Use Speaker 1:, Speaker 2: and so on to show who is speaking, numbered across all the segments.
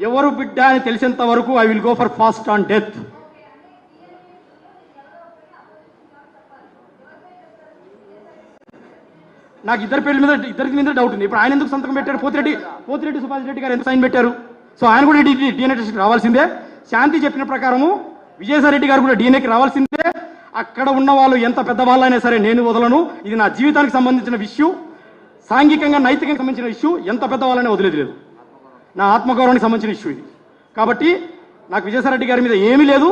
Speaker 1: ఎవరు బిడ్డ అని తెలిసేంత వరకు I will go for fast on death. నాకు ఇద్దరికి మీద డౌట్ ఉంది. ఇప్పుడు ఆయన ఎందుకు సంతకం పెట్టారు? పోతిరెడ్డి సుభాష్ రెడ్డి గారు ఎందుకు సైన్ పెట్టారు? సో ఆయన కూడా డిఎన్ఏ టెస్ట్కి రావాల్సిందే. శాంతి చెప్పిన ప్రకారము విజయసాయి రెడ్డి గారు కూడా డిఎన్ఏకి రావాల్సిందే. అక్కడ ఉన్న వాళ్ళు ఎంత పెద్దవాళ్ళైనా సరే నేను వదలను. ఇది నా జీవితానికి సంబంధించిన ఇష్యూ, సాంఘికంగా నైతికంగా సంబంధించిన ఇష్యూ. ఎంత పెద్దవాళ్ళనే వదిలేదు లేదు. నా ఆత్మగౌరవానికి సంబంధించిన ఇష్యూ ఇది. కాబట్టి నాకు విజయసాయి రెడ్డి గారి మీద ఏమీ లేదు.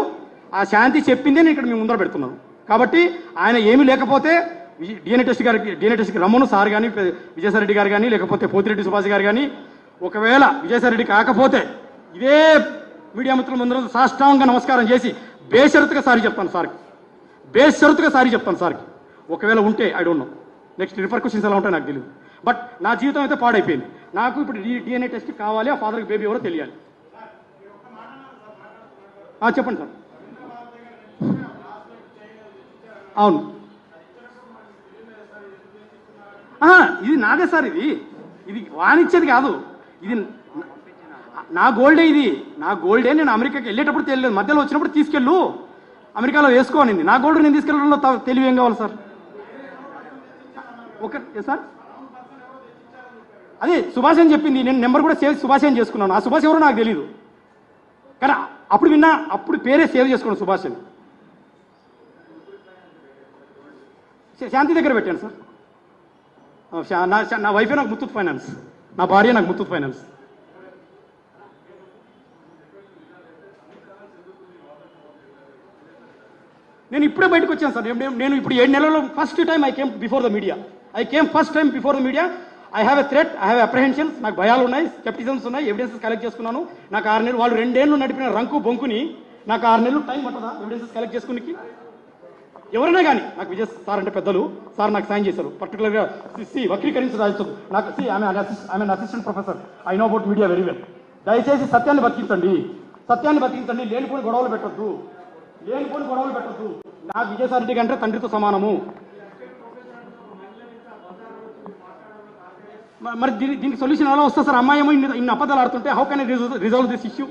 Speaker 1: ఆ శాంతి చెప్పిందే నేను ఇక్కడ మీ ముందర పెడుతున్నాను. కాబట్టి ఆయన ఏమీ లేకపోతే డిఎన్ఏ టెస్ట్కి రమ్మను సార్ కానీ, విజయసాయి రెడ్డి గారు కానీ, లేకపోతే పోతిరెడ్డి సుభాష్ గారు కానీ. ఒకవేళ విజయసాయి రెడ్డి కాకపోతే ఇదే మీడియా మిత్రుల ముందర సాష్టాంగ నమస్కారం చేసి బేషరతుగా సారీ చెప్తాను సార్కి. ఒకవేళ ఉంటే I don't know next repercussions ఎలా ఉంటాయి నాకు తెలియదు. బట్ నా జీవితం అయితే పాడైపోయింది. నాకు ఇప్పుడు డిఎన్ఏ టెస్ట్ కావాలి. ఆ ఫాదర్కి బేబీ ఎవరో తెలియాలి. చెప్పండి సార్. అవును, ఇది నాదే సార్. ఇది వాణిచ్చేది కాదు. ఇది నా గోల్డే. నా గోల్డే. నేను అమెరికాకి వెళ్ళేటప్పుడు తెలియలేదు, మధ్యలో వచ్చినప్పుడు తీసుకెళ్ళు అమెరికాలో వేసుకోనింది. నా గోల్డ్ నేను తీసుకెళ్ళడంలో తెలివి ఏం కావాలి సార్? సార్ అదే సుభాష్ అని చెప్పింది. నేను నెంబర్ కూడా సేవ్ సుభాష్ అని చేసుకున్నాను. ఆ సుభాష్ ఎవరో నాకు తెలియదు, కానీ అప్పుడు విన్నా. అప్పుడు పేరే సేవ్ చేసుకున్నాను సుభాష్ అని. శాంతి దగ్గర పెట్టాను సార్. నా వైఫే నాకు ముత్తూట్ ఫైనాన్స్, నా భార్య నాకు ముత్తూట్ ఫైనాన్స్. నేను ఇప్పుడే బయటకు వచ్చాను సార్. నేను ఇప్పుడు 7 నెలల్లో first time I came before the media. I have a threat, I have apprehensions. నాకు భయాలు ఉన్నాయి, స్కెప్టిజమ్స్ ఉన్నాయి, ఎవిడెన్సెస్ కలెక్ట్ చేసుకున్నాను. నాకు 6 నెలలు, వాళ్ళు 2 ఏళ్ళు నడిపిన రంకు బొంకుని నాకు 6 నెలలు టైం పట్టదా ఎవిడెన్సెస్ కలెక్ట్ చేసుకునికి? ఎవరైనా కానీ నాకు విజయ్ సార్ అంటే పెద్దలు సార్ నాకు సాయం చేశారు. పర్టికులర్గా వక్రీకరించదు నాకు. I'm assistant professor, I know about media very well. దయచేసి సత్యాన్ని బతికించండి. లేనిపోని గొడవలు పెట్టద్దు. నాకు విజయసాయి రెడ్డి కంటే తండ్రితో సమానము. మరి దీనికి సొల్యూషన్ ఎలా వస్తుంది సార్? అమ్మాయి ఏమో ఇన్ని అబద్ధాలు ఆడుతుంటే how can I resolve this issue?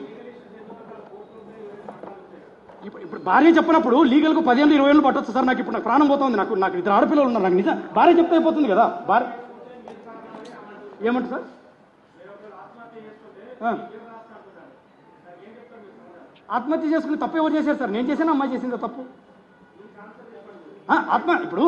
Speaker 1: ఇప్పుడు భార్య చెప్పినప్పుడు లీగల్గా 10 ఏళ్ళు 20 ఏళ్ళు పట్టొచ్చు సార్. నాకు ఇప్పుడు నాకు ప్రాణం పోతుంది. నాకు 2 ఆడపిల్లలు ఉన్నారు. నాకు నిజం భార్య చెప్తే అయిపోతుంది కదా. భార్య ఏమంటారు సార్? ఆత్మహత్య చేసుకుని తప్పు ఎవరు చేశారు సార్? నేను చేశాను, అమ్మాయి చేసిందా తప్పు? ఇప్పుడు